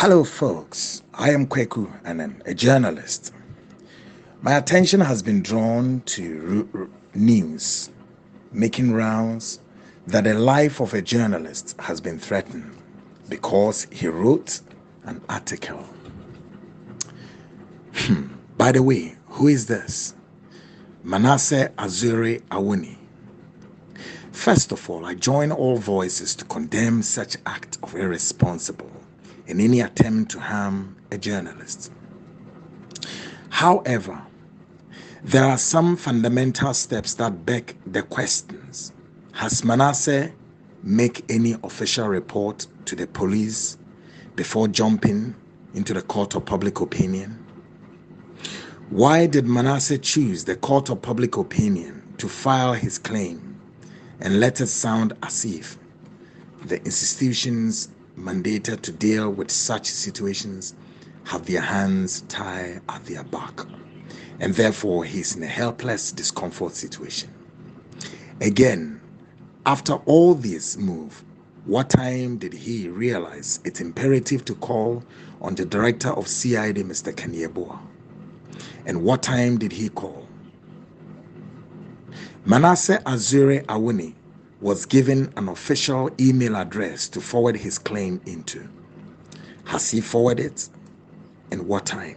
Hello, folks. I am Kwaku Annan, a journalist. My attention has been drawn to news making rounds that the life of a journalist has been threatened because he wrote an article. By the way, who is this? Manasseh Awuni Azure. First of all, I join all voices to condemn such act of irresponsible in any attempt to harm a journalist. However, there are some fundamental steps that beg the questions. Has Manasseh make any official report to the police before jumping into the court of public opinion? Why did Manasseh choose the court of public opinion to file his claim and let it sound as if the institutions mandated to deal with such situations have their hands tied at their back, and therefore he's in a helpless discomfort situation? Again, after all this move, what time did he realize it's imperative to call on the director of CID, Mr. Kenyeboa? And what time did he call? Manasseh Awuni was given an official email address to forward his claim into. Has he forwarded it? And what time?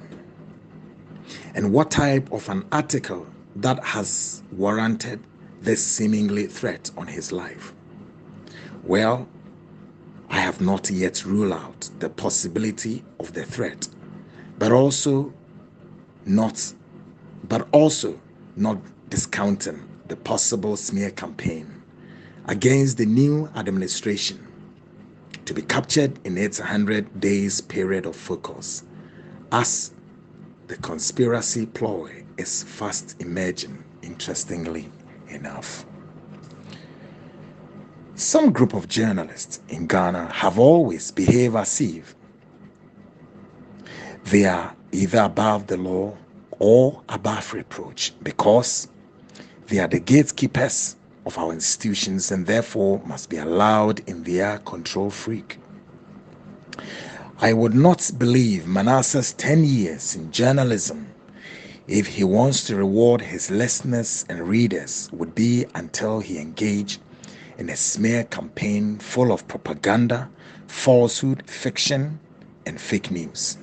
And what type of an article that has warranted this seemingly threat on his life? Well, I have not yet ruled out the possibility of the threat, but also not discounting the possible smear campaign against the new administration to be captured in its 100 days period of focus, as the conspiracy ploy is fast emerging, interestingly enough. Some group of journalists in Ghana have always behaved as if they are either above the law or above reproach, because they are the gatekeepers of our institutions and therefore must be allowed in their control freak. I would not believe Manasseh's 10 years in journalism if he wants to reward his listeners and readers would be until he engaged in a smear campaign full of propaganda, falsehood, fiction, and fake news.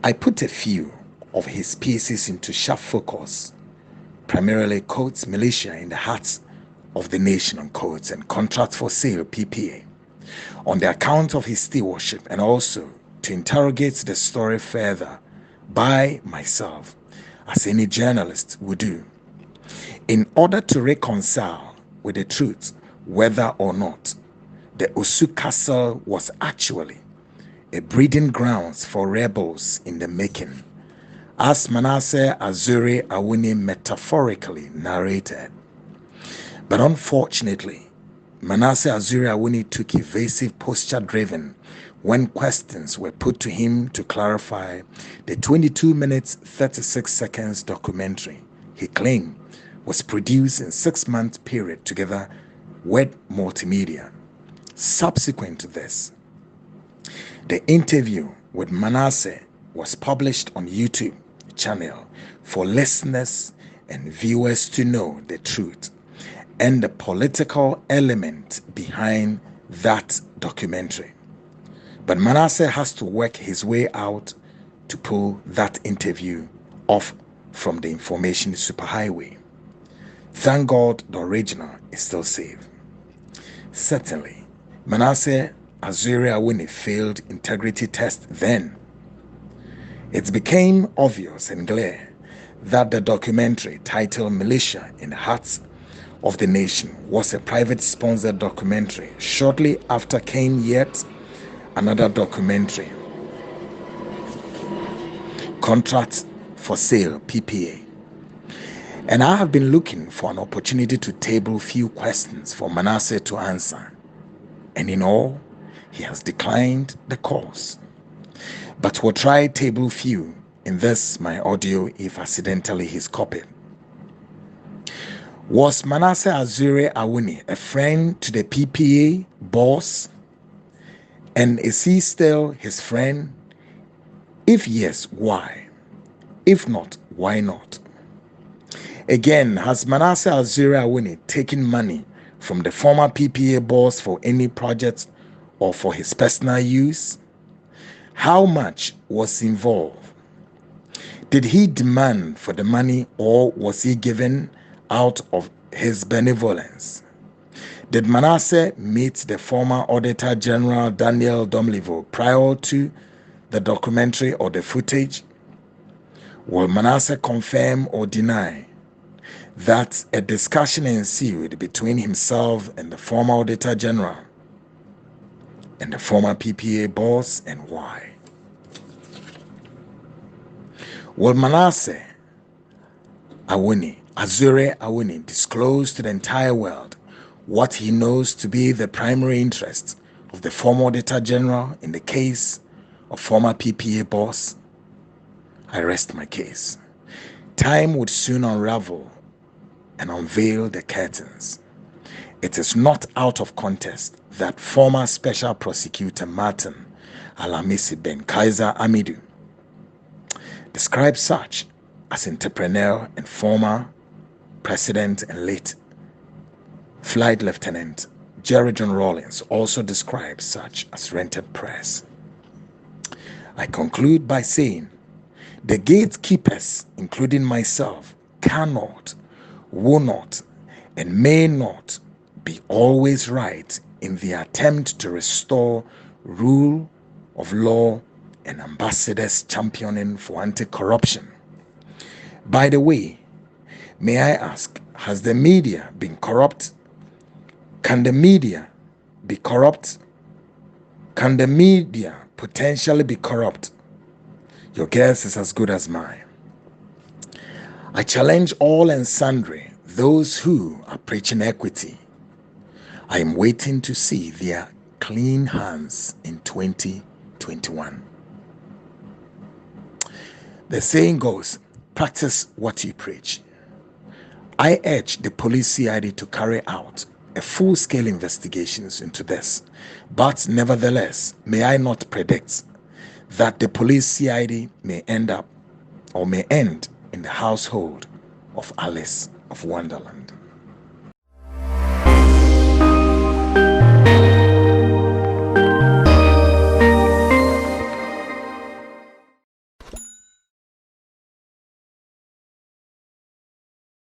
I put a few of his pieces into sharp focus, primarily quotes militia in the hearts of the nation on quotes and contract for sale PPA, on the account of his stewardship, and also to interrogate the story further by myself, as any journalist would do, in order to reconcile with the truth whether or not the Osu Castle was actually a breeding grounds for rebels in the making, as Manasseh Awuni metaphorically narrated. But unfortunately, Manasseh Awuni took evasive posture driven when questions were put to him to clarify the 22 minutes 36 seconds documentary he claimed was produced in 6-month period together with multimedia. Subsequent to this, the interview with Manasseh was published on YouTube channel for listeners and viewers to know the truth and the political element behind that documentary. But Manasseh has to work his way out to pull that interview off from the information superhighway. Thank God the original is still safe. Certainly, Manasseh Awuni failed integrity test then. It became obvious and clear that the documentary titled Militia in the Hearts of the Nation was a private sponsored documentary. Shortly after came yet another documentary, Contract for Sale PPA. And I have been looking for an opportunity to table few questions for Manasseh to answer. And in all, he has declined the calls. But we'll try table few in this my audio if accidentally he's copied. Was Manasseh Awuni a friend to the PPA boss And is he still his friend? If yes, why? If not, why not? Again, has Manasseh Awuni taken money from the former PPA boss for any project or for his personal use? How much was involved? Did he demand for the money, or was he given out of his benevolence? Did Manasseh meet the former Auditor General Daniel Domlevo prior to the documentary or the footage? Will Manasseh confirm or deny that a discussion ensued between himself and the former Auditor General and the former PPA boss, and why? Will Manasseh Awuni Azure disclose to the entire world what he knows to be the primary interest of the former Auditor General in the case of former PPA boss? I rest my case. Time would soon unravel and unveil the curtains. It is not out of contest that former Special Prosecutor Martin Alamisi Ben Kaiser Amidu describes such as entrepreneur and former President and late Flight Lieutenant Jerry John Rawlings also describes such as rented press. I conclude by saying the gatekeepers, including myself, cannot, will not, and may not be always right in the attempt to restore rule of law and ambassadors championing for anti-corruption. By the way, may I ask, has the media been corrupt? Can the media be corrupt? Can the media potentially be corrupt? Your guess is as good as mine. I challenge all and sundry, those who are preaching equity. I am waiting to see their clean hands in 2021. The saying goes, practice what you preach. I urge the police CID to carry out a full-scale investigations into this, but nevertheless, may I not predict that the police CID may end in the household of Alice of Wonderland.